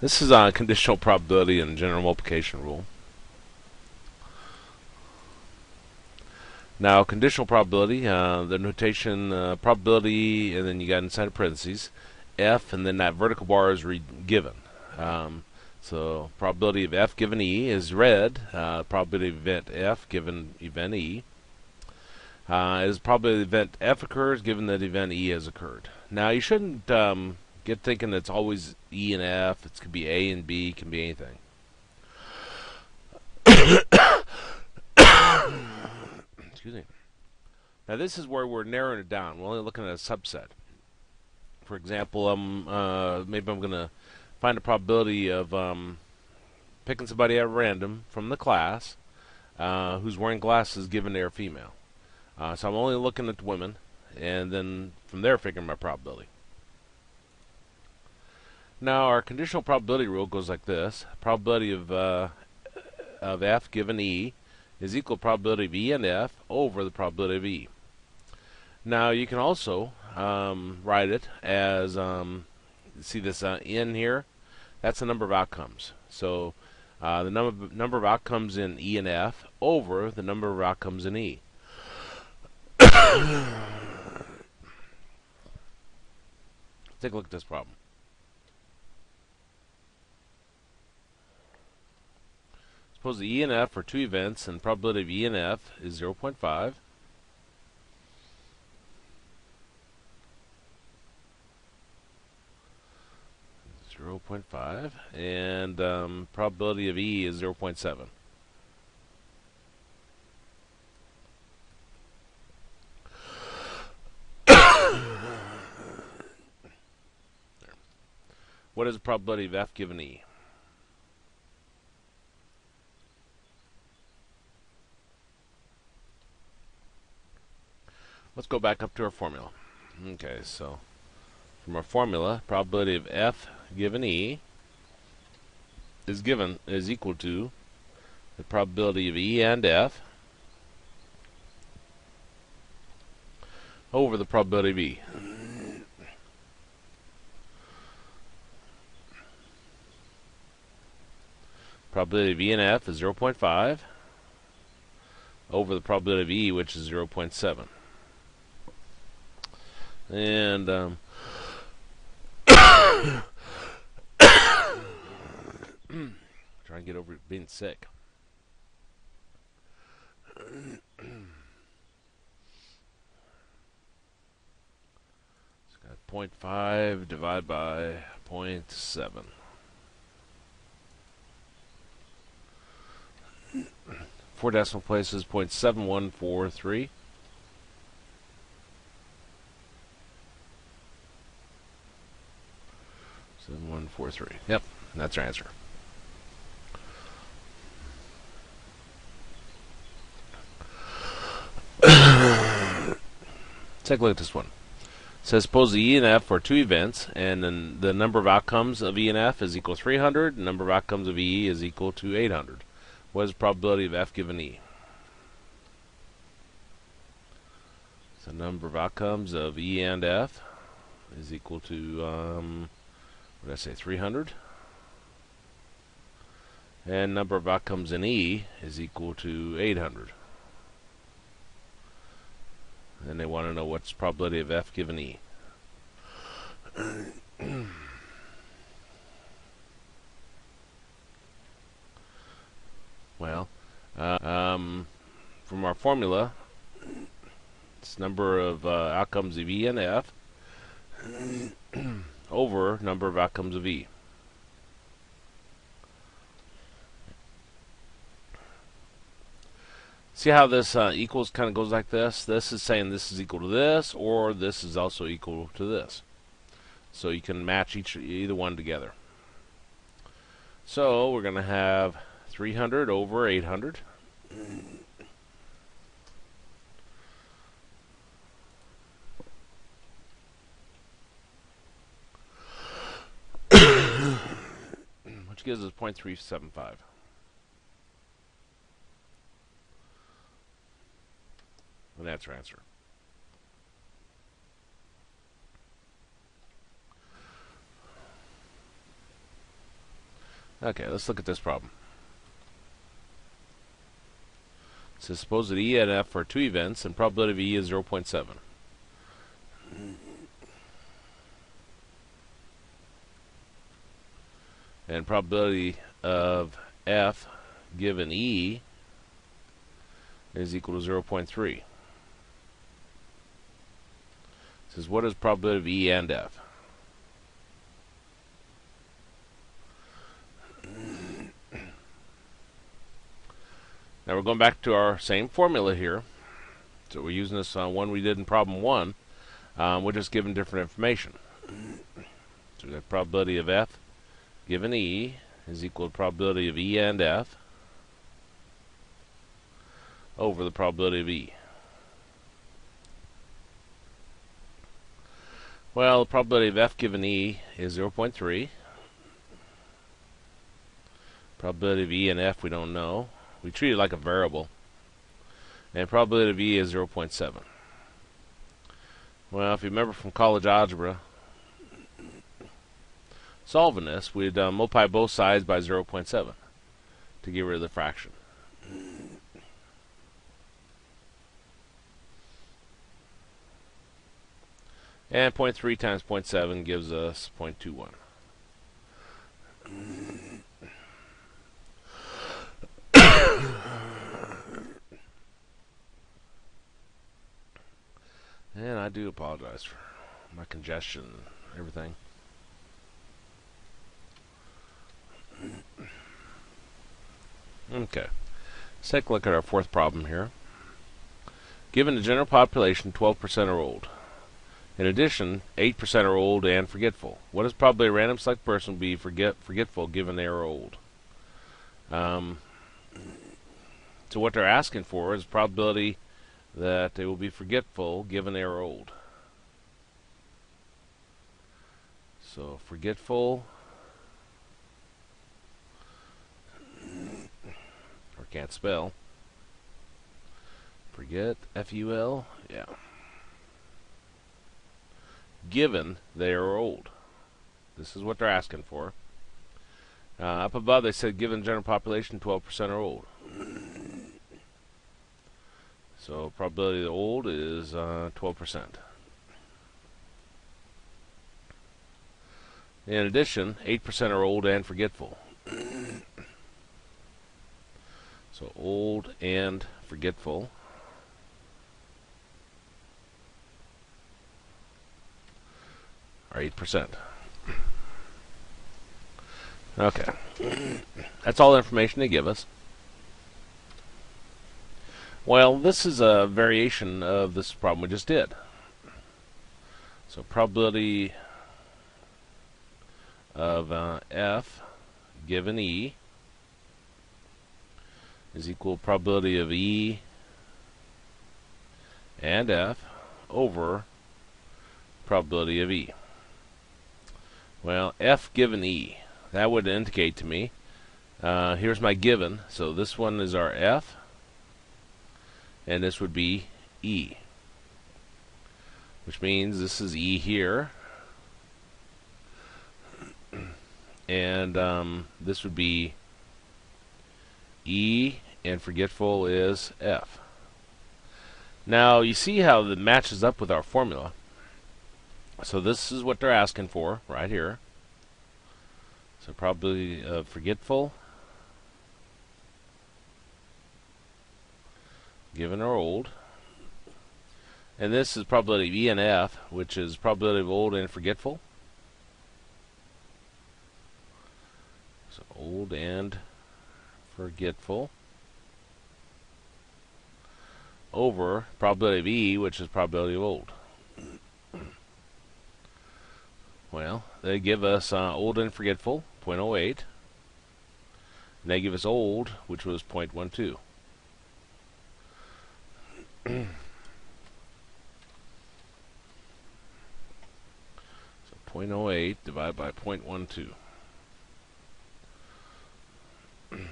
This is on conditional probability and general multiplication rule. Now, conditional probability, the notation probability, and then you got inside of parentheses f, and then that vertical bar is given. So probability of f given e is red. Probability of event f given event e is probability the event f occurs given that event e has occurred. Now, you shouldn't get thinking it's always e and f. It could be a and b. It can be anything. Excuse me. Now, this is where we're narrowing it down. We're only looking at a subset. For example, maybe I'm going to find a probability of picking somebody at random from the class who's wearing glasses given they're female. So I'm only looking at the women, and then from there figuring my probability. Now, our conditional probability rule goes like this. Probability of f given e is equal to probability of e and f over the probability of e. Now, you can also write it as, see this n here? That's the number of outcomes. So the number of outcomes in e and f over the number of outcomes in e. Take a look at this problem. Suppose the e and f are two events, and the probability of e and f is 0.5. And probability of e is 0.7. What is the probability of f given e? Let's go back up to our formula. Okay, so from our formula, probability of f given e is equal to the probability of e and f over the probability of e. Probability of e and f is 0.5 over the probability of e, which is 0.7. And try and get over being sick. It's got 0.5 divided by 0.7. 4 decimal places, 0.7143. 7143. Yep, that's our answer. Take a look at this one. It says suppose the e and f are two events, and then the number of outcomes of e and f is equal to 300, and the number of outcomes of e is equal to 800. What is the probability of f given e? So number of outcomes of e and f is equal to, what did I say, 300? And number of outcomes in e is equal to 800. And they want to know what's the probability of f given e. Well, from our formula, it's number of outcomes of e and f over number of outcomes of e. See how this equals kind of goes like this? This is saying this is equal to this, or this is also equal to this. So you can match either one together. So we're going to have 300 over 800. Which gives us 0.375. And that's our answer. Okay, let's look at this problem. It says suppose that E and F are two events and probability of E is 0.7. And probability of F given E is equal to 0.3. It says what is probability of E and F? Now we're going back to our same formula here. So we're using this one we did in problem 1. We're just given different information. So we have probability of F given E is equal to probability of E and F over the probability of E. Well, the probability of F given E is 0.3. Probability of E and F we don't know. We treat it like a variable. And probability of E is 0.7. Well, if you remember from college algebra, solving this, we'd multiply both sides by 0.7 to get rid of the fraction. And 0.3 times 0.7 gives us 0.21. And I do apologize for my congestion and everything. Okay, let's take a look at our fourth problem here. Given the general population, 12% are old. In addition, 8% are old and forgetful. What is probably a random select person will be forgetful given they are old? So what they're asking for is probability that they will be forgetful given they are old. So forgetful, or can't spell. Forget, F-U-L, yeah. Given they are old. This is what they're asking for. Up above they said given general population 12% are old. So probability of the old is 12%. In addition, 8% are old and forgetful. So old and forgetful. Are 8%. Okay. That's all the information they give us. Well, this is a variation of this problem we just did. So probability of F given E is equal to probability of E and F over probability of E. Well, F given E, that would indicate to me, here's my given, so this one is our F, and this would be E, which means this is E here, and this would be E, and forgetful is F. Now, you see how that matches up with our formula. So this is what they're asking for right here. So probability of forgetful given or old. And this is probability of E and F, which is probability of old and forgetful. So old and forgetful over probability of E, which is probability of old. Well, they give us old and forgetful, 0.08. And they give us old, which was 0.12. So 0.08 divided by 0.12. And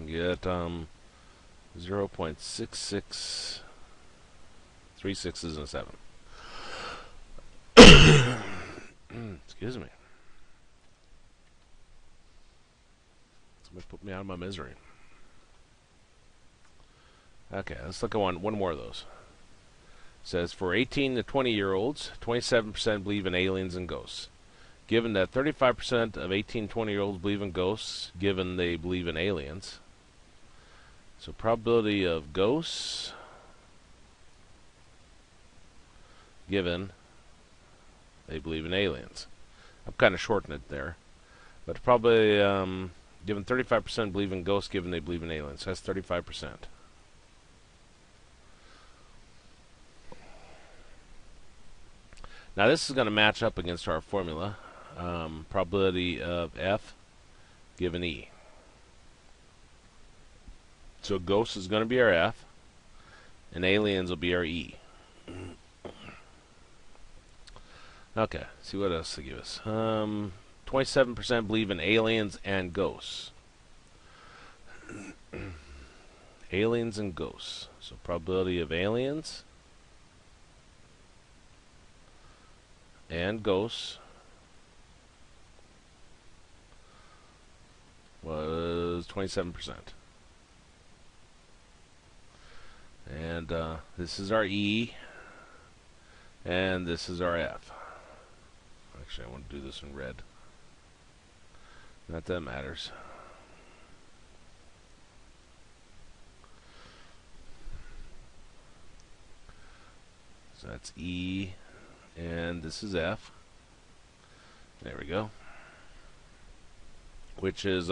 get 0.66, 3 sixes and a 7. Excuse me. Somebody put me out of my misery. Okay, let's look at one more of those. It says for 18 to 20-year-olds, 27% believe in aliens and ghosts. Given that 35% of 18 to 20-year-olds believe in ghosts, given they believe in aliens. So probability of ghosts given they believe in aliens. I'm kind of shorting it there. But probably given 35% believe in ghosts, given they believe in aliens. So that's 35%. Now this is going to match up against our formula. Probability of F given E. So ghosts is going to be our F, and aliens will be our E. Okay, see what else they give us. 27% believe in aliens and ghosts. Aliens and ghosts. So probability of aliens and ghosts was 27%. And this is our E, and this is our F. Actually, I want to do this in red. Not that matters. So that's E, and this is F. There we go. Which is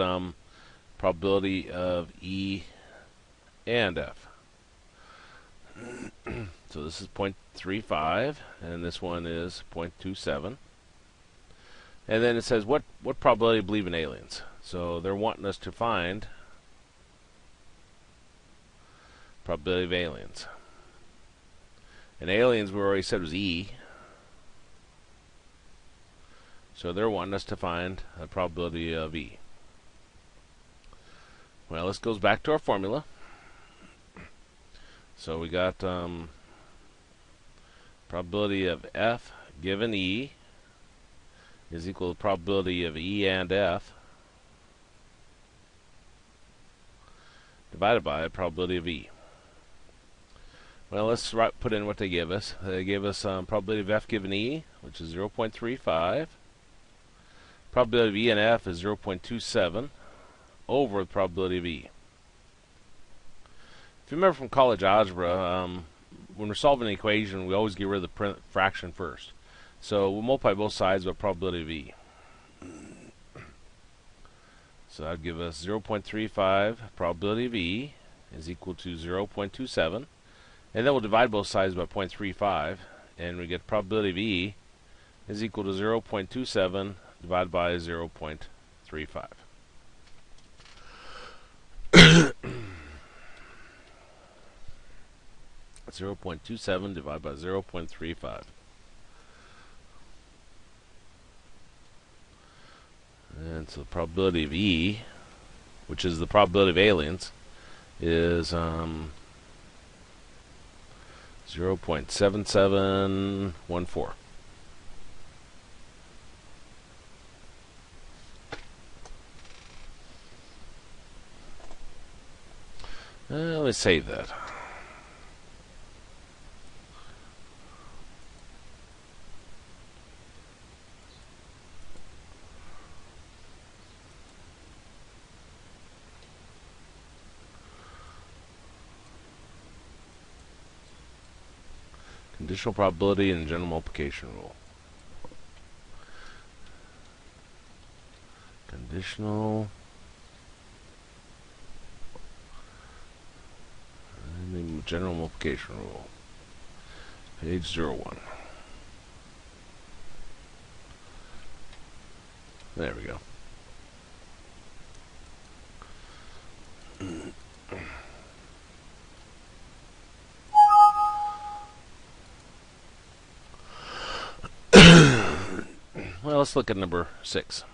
probability of E and F. So this is 0.35, and this one is 0.27. And then it says what probability believe in aliens. So they're wanting us to find probability of aliens. And aliens we already said was E. So they're wanting us to find a probability of E. Well, this goes back to our formula. So we got probability of F given E is equal to probability of E and F divided by probability of E. Well, let's put in what they give us. They gave us probability of F given E, which is 0.35. Probability of E and F is 0.27 over the probability of E. If you remember from college algebra, when we're solving an equation, we always get rid of the fraction first. So we'll multiply both sides by probability of E. So that would give us 0.35 probability of E is equal to 0.27. And then we'll divide both sides by 0.35, and we get probability of E is equal to 0.27 divided by 0.35. 0.27 divided by 0.35. And so the probability of E, which is the probability of aliens, is 0.7714. Let me save that. Conditional probability and general multiplication rule. Conditional and general multiplication rule. Page 01. There we go. Well, let's look at number 6.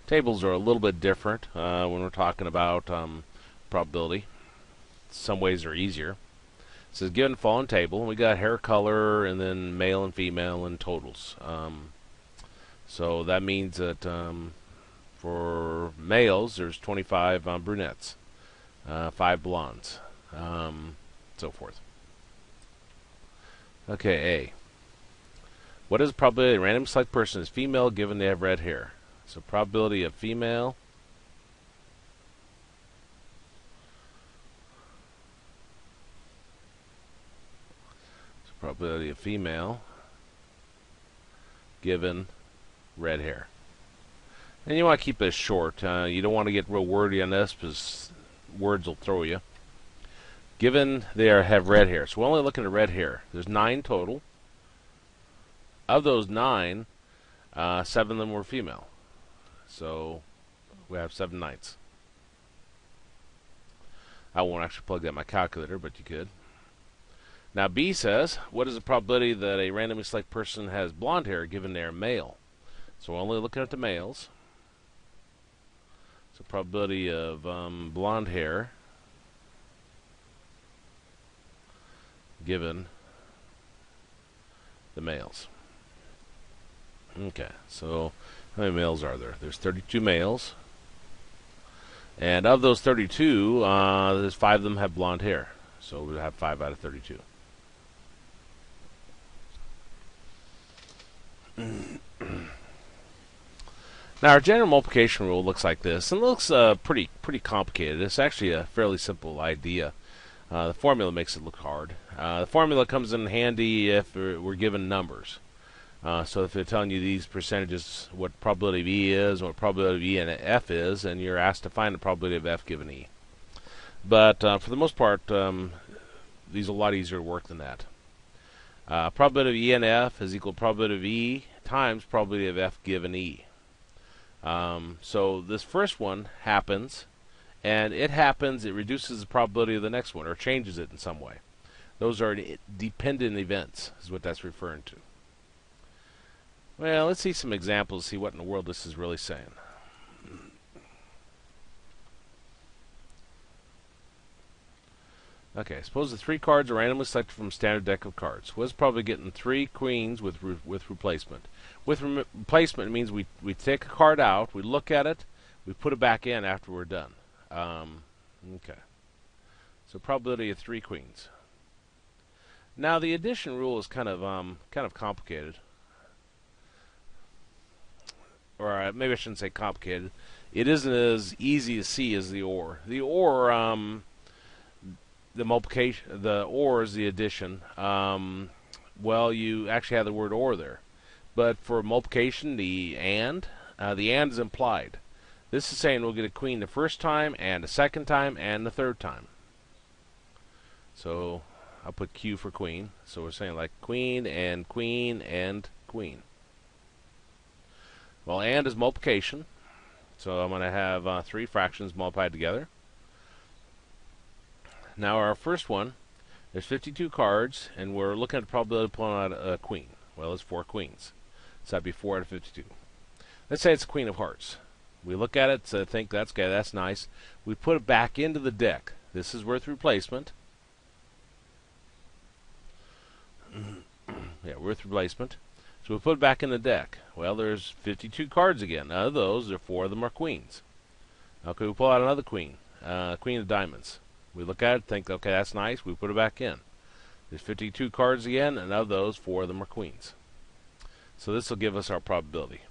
Tables are a little bit different when we're talking about probability. Some ways are easier. It says given the following table, we got hair color and then male and female and totals. So that means that for males, there's 25 brunettes, 5 blondes, so forth. Okay, A. What is the probability a random select person is female given they have red hair? So probability of female. So probability of female given red hair. And you want to keep this short. You don't want to get real wordy on this because words will throw you. Given they have red hair. So we're only looking at red hair. There's 9 total. Of those 9, 7 of them were female. So we have 7 ninths. I won't actually plug that in my calculator, but you could. Now B says, what is the probability that a randomly select person has blonde hair given they are male? So we're only looking at the males. So probability of blonde hair given the males. Okay, so how many males are there? There's 32 males. And of those 32, there's 5 of them have blonde hair. So we'll have 5 out of 32. Now our general multiplication rule looks like this, and it looks pretty complicated. It's actually a fairly simple idea. The formula makes it look hard. The formula comes in handy if we're given numbers. So if they're telling you these percentages, what probability of E is, what probability of E and F is, and you're asked to find the probability of F given E. But for the most part, these are a lot easier to work than that. Probability of E and F is equal to probability of E times probability of F given E. So this first one happens, and it reduces the probability of the next one, or changes it in some way. Those are dependent events, is what that's referring to. Well, let's see some examples, see what in the world this is really saying. Okay, suppose the 3 cards are randomly selected from a standard deck of cards. What's probably getting 3 queens with replacement? With replacement, it means we take a card out, we look at it, we put it back in after we're done. Okay. So probability of 3 queens. Now the addition rule is kind of complicated. Or maybe I shouldn't say complicated. It isn't as easy to see as the OR. The OR, the multiplication, the OR is the addition. Well, you actually have the word OR there. But for multiplication, the AND is implied. This is saying we'll get a queen the first time, and the second time, and the third time. So I'll put Q for queen. So we're saying like queen and queen and queen. Well, AND is multiplication. So I'm going to have 3 fractions multiplied together. Now our first one, there's 52 cards, and we're looking at the probability of pulling out a queen. Well, it's 4 queens. So that'd be 4 out of 52. Let's say it's a queen of hearts. We look at it, so think that's okay, that's nice. We put it back into the deck. This is worth replacement. Yeah, worth replacement. So we put it back in the deck. Well, there's 52 cards again. Out of those, 4 of them are queens. Okay, we pull out another queen. Queen of diamonds. We look at it, think, okay, that's nice. We put it back in. There's 52 cards again, and of those, 4 of them are queens. So this will give us our probability.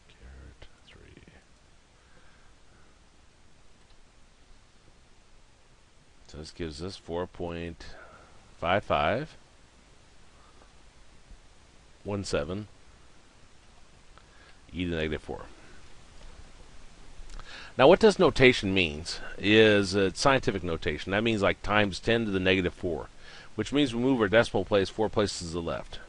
Caret 3. So this gives us 4.5517 e to the negative 4. Now what this notation means is scientific notation. That means like times 10 to the negative 4, which means we move our decimal place 4 places to the left.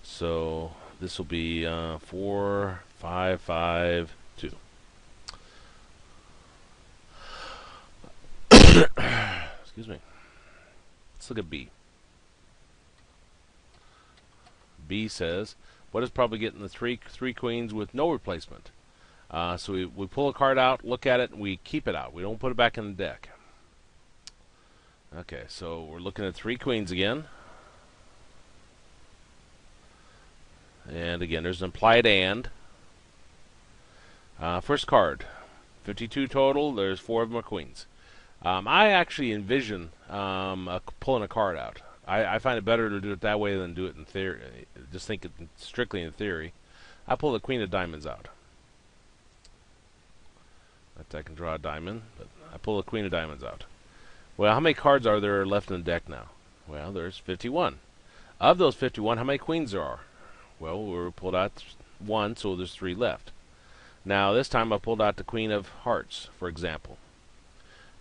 So this will be 4552. Excuse me. Let's look at B. B says, what is probably getting the three queens with no replacement? So we pull a card out, look at it, and we keep it out. We don't put it back in the deck. Okay, so we're looking at 3 queens again. And again, there's an implied and. First card, 52 total. There's 4 of them are queens. I actually envision pulling a card out. I find it better to do it that way than do it in theory. Just think it strictly in theory. I pull the queen of diamonds out. I can draw a diamond, but I pull the queen of diamonds out. Well, how many cards are there left in the deck now? Well, there's 51. Of those 51, how many queens there are? Well, we pulled out 1, so there's 3 left. Now, this time I pulled out the queen of hearts, for example.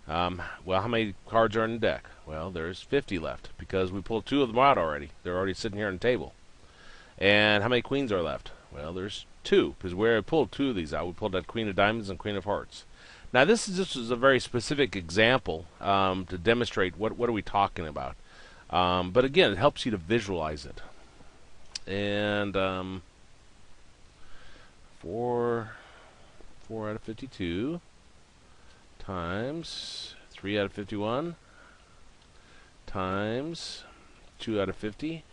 Well, how many cards are in the deck? Well, there's 50 left, because we pulled 2 of them out already. They're already sitting here on the table. And how many queens are left? Well, there's 2, because where I pulled 2 of these out, we pulled out queen of diamonds and queen of hearts. Now, this is a very specific example to demonstrate what are we talking about. But again, it helps you to visualize it. And 4 out of 52 times 3 out of 51 times 2 out of 50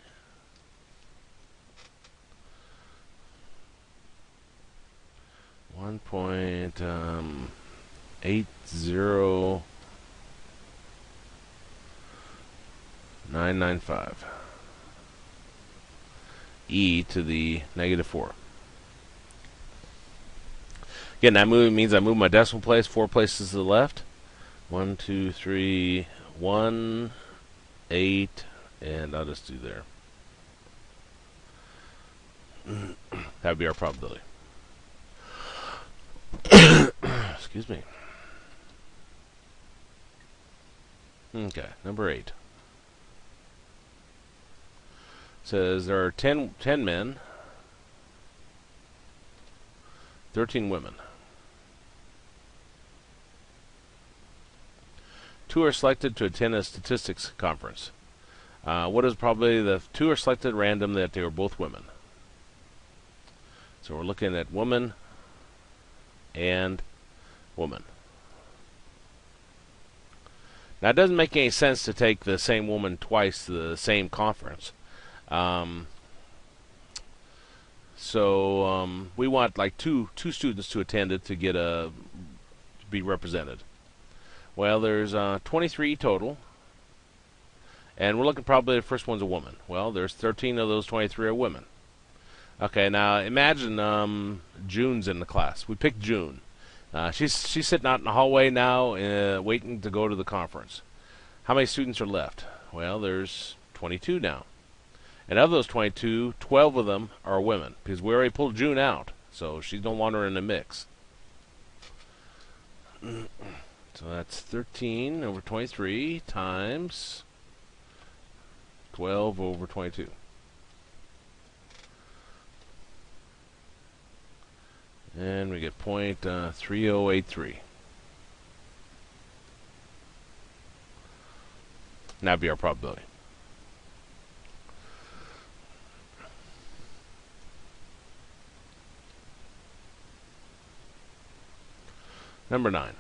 1.80995 e to the -4. Again, that means I move my decimal place 4 places to the left. 1, 2, 3, 1, 8, and I'll just do there. That would be our probability. Excuse me. Okay, number 8. Says there are 10 men, 13 women. 2 are selected to attend a statistics conference. What is probably the 2 are selected random that they were both women? So we're looking at woman and woman. Now it doesn't make any sense to take the same woman twice to the same conference. So we want like two students to attend it to get to be represented. Well, there's 23 total, and we're looking probably the first one's a woman. Well, there's 13 of those 23 are women. Okay, now imagine June's in the class. We picked June. She's sitting out in the hallway now, waiting to go to the conference. How many students are left? Well, there's 22 now. And of those 22, 12 of them are women, because we already pulled June out, so she's no longer in the mix. So that's 13 over 23 times 12 over 22. And we get 0.3083. That'd be our probability. Number 9.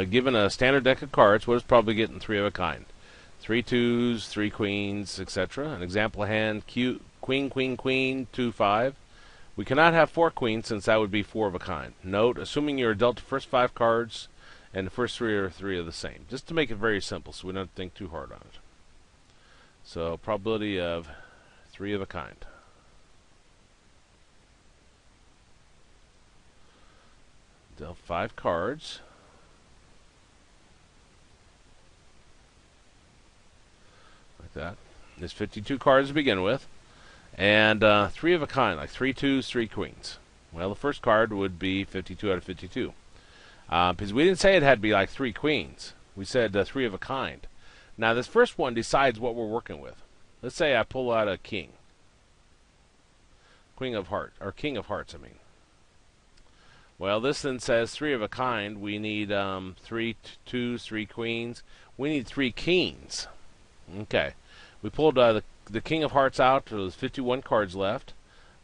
Given a standard deck of cards, what is probably getting 3 of a kind? 3 2s, 3 queens, etc. An example hand, queen, queen, queen, 2, 5. We cannot have 4 queens since that would be 4 of a kind. Note, assuming you're dealt the first 5 cards and the first 3 are 3 of the same. Just to make it very simple so we don't think too hard on it. So probability of 3 of a kind. Dealt 5 cards. Like that. There's 52 cards to begin with. And 3 of a kind, like 3 2s, 3 queens. Well, the first card would be 52 out of 52. Because we didn't say it had to be like 3 queens. We said 3 of a kind. Now, this first one decides what we're working with. Let's say I pull out a king. Queen of hearts, or king of hearts, I mean. Well, this then says 3 of a kind. We need 3 2s, 3 queens. We need 3 kings. Okay. We pulled the king of hearts out. So there's 51 cards left.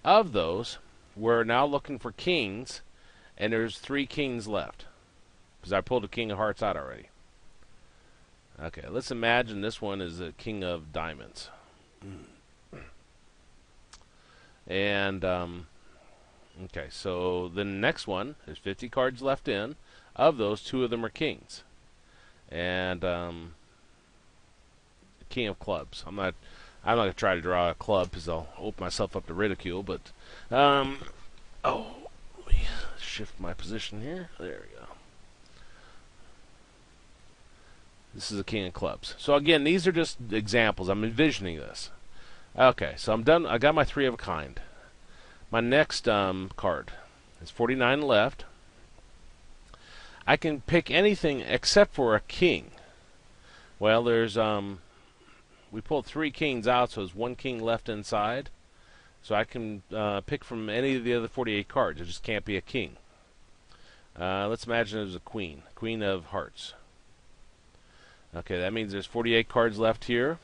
Of those, we're now looking for kings, and there's 3 kings left. Because I pulled the king of hearts out already. Okay, let's imagine this one is a king of diamonds. And, okay, so the next one, there's 50 cards left in. Of those, 2 of them are kings. And, king of clubs. I'm not going to try to draw a club because I'll open myself up to ridicule, but, oh, let me shift my position here. There we go. This is a king of clubs. So again, these are just examples. I'm envisioning this. Okay, so I'm done. I got my 3 of a kind. My next card is 49 left. I can pick anything except for a king. Well, there's we pulled 3 kings out, so there's 1 king left inside. So I can pick from any of the other 48 cards. It just can't be a king. Let's imagine there's a queen. Queen of hearts. Okay, that means there's 48 cards left here.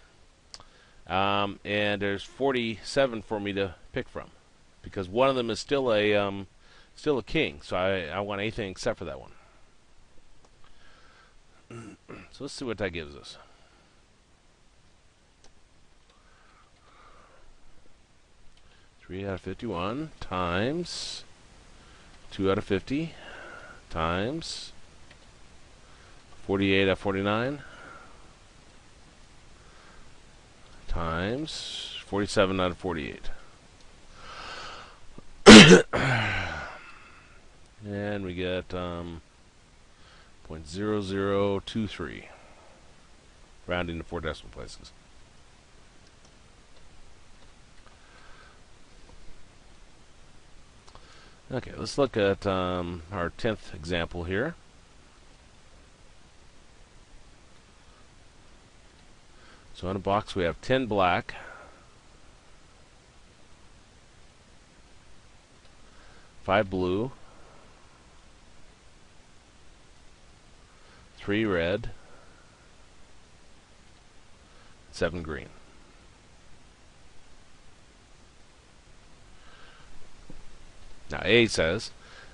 And there's 47 for me to pick from. Because one of them is still a king. So I want anything except for that one. So let's see what that gives us. Three out of 51 times 2 out of 50 times 48 out of 49 times 47 out of 48. And we get 0.0023, rounding to 4 decimal places. Okay, let's look at our 10th example here. So in a box we have 10 black, 5 blue, 3 red, 7 green. Now A says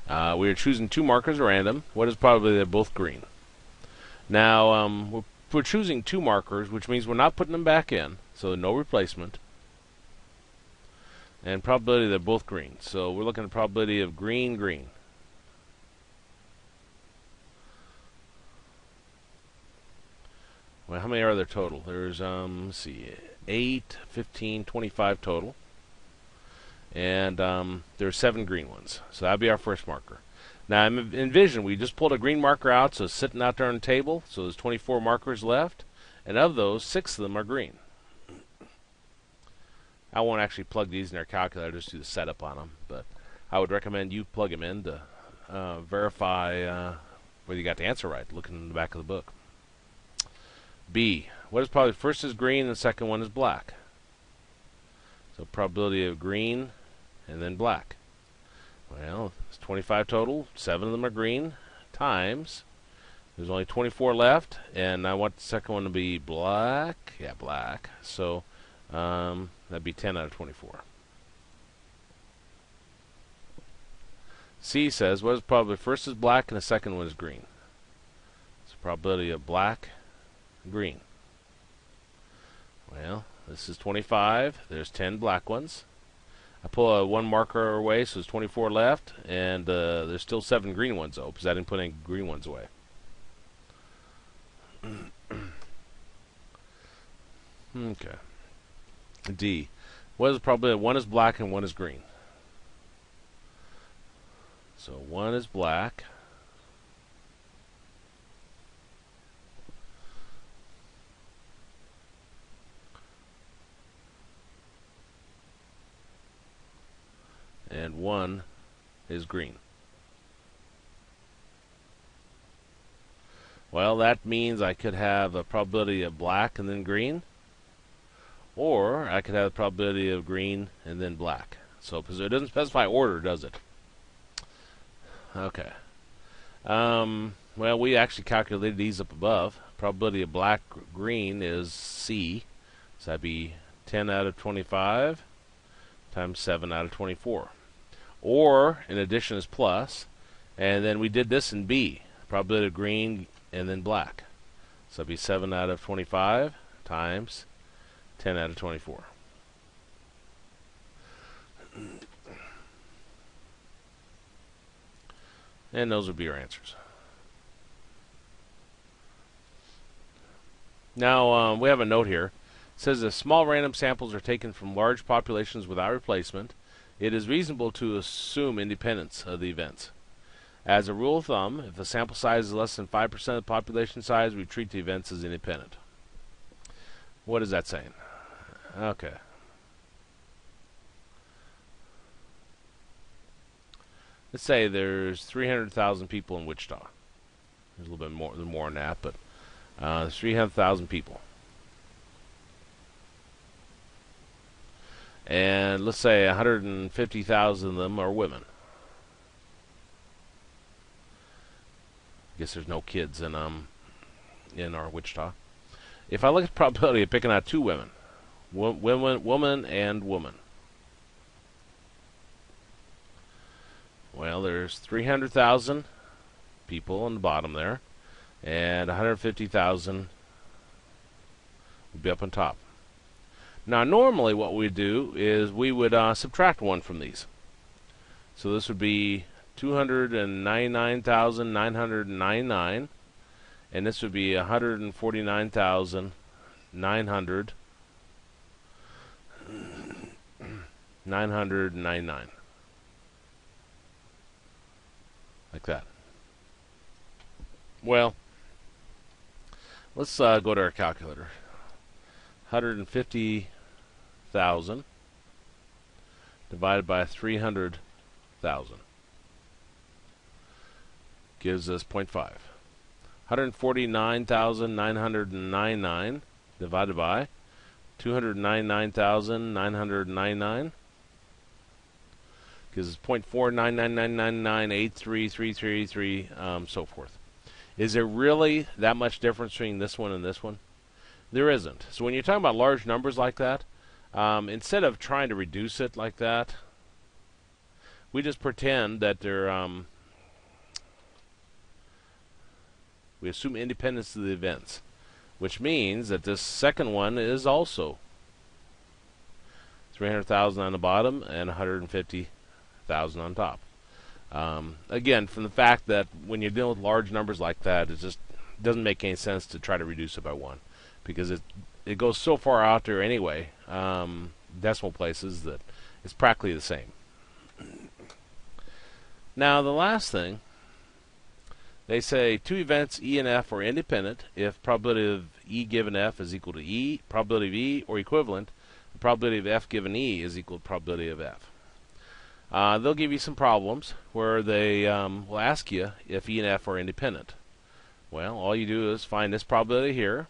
we are choosing 2 markers at random. What is probability they're both green? Now we're choosing 2 markers, which means we're not putting them back in, so no replacement. And probability they're both green. So we're looking at probability of green, green. Well, how many are there total? There's, let's see, 8, 15, 25 total. And there are 7 green ones. So that'll be our first marker. Now, envision, we just pulled a green marker out, so it's sitting out there on the table. So there's 24 markers left. And of those, 6 of them are green. I won't actually plug these in our calculator, just do the setup on them. But I would recommend you plug them in to verify whether you got the answer right, looking in the back of the book. B. What is probably first is green and the second one is black? So probability of green and then black. Well, it's 25 total. 7 of them are green times. There's only 24 left, and I want the second one to be black. Yeah, black. So that'd be 10 out of 24. C says, what is probability first is black and the second one is green? So probability of black, green. Well, this is 25. There's 10 black ones. I pull a 1 marker away, so there's 24 left, and there's still 7 green ones, though, because I didn't put any green ones away. Okay. D. What is the probability? 1 is black and 1 is green. So 1 is black. And 1 is green. Well, that means I could have a probability of black and then green, or I could have a probability of green and then black. So, because it doesn't specify order, does it? Okay. Well, we actually calculated these up above. Probability of black, green is C. So that'd be 10 out of 25 times 7 out of 24. Or, in addition, is plus. And then we did this in B. Probability of green and then black. So it'd be 7 out of 25 times 10 out of 24. And those would be your answers. Now, we have a note here. It says if small random samples are taken from large populations without replacement, it is reasonable to assume independence of the events. As a rule of thumb, if a sample size is less than 5% of the population size, we treat the events as independent. What is that saying? Okay. Let's say there's 300,000 people in Wichita. There's a little bit more than that, but there's 300,000 people. And let's say 150,000 of them are women. I guess there's no kids in our Wichita. If I look at the probability of picking out two women, woman and woman. Well, there's 300,000 people on the bottom there, and 150,000 would be up on top. Now, normally what we do is we would subtract one from these. So this would be 299,999, and this would be 149,999. Like that. Well, let's go to our calculator. 150,000 divided by 300,000 gives us 0.5. 149,999 divided by 299,999 gives us 0.49999833333, so forth. Is there really that much difference between this one and this one? There isn't. So when you're talking about large numbers like that, instead of trying to reduce it like that, we just pretend that they're we assume independence of the events, which means that this second one is also 300,000 on the bottom and 150,000 on top. Again, from the fact that when you're dealing with large numbers like that, it just doesn't make any sense to try to reduce it by one, because it goes so far out there anyway, decimal places, that it's practically the same. Now, the last thing, they say two events E and F are independent if probability of E given F is equal to E, probability of E, or equivalent, the probability of F given E is equal to probability of F. They'll give you some problems where they will ask you if E and F are independent. Well, all you do is find this probability here,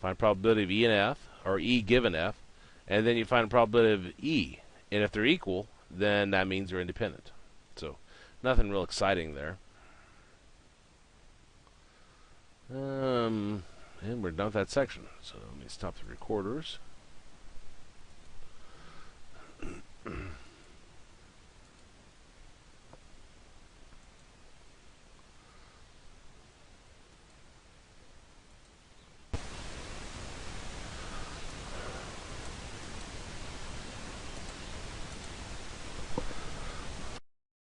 find probability of E and F, or E given F, and then you find probability of E. And if they're equal, then that means they're independent. So, nothing real exciting there. And we're done with that section. So let me stop the recorders.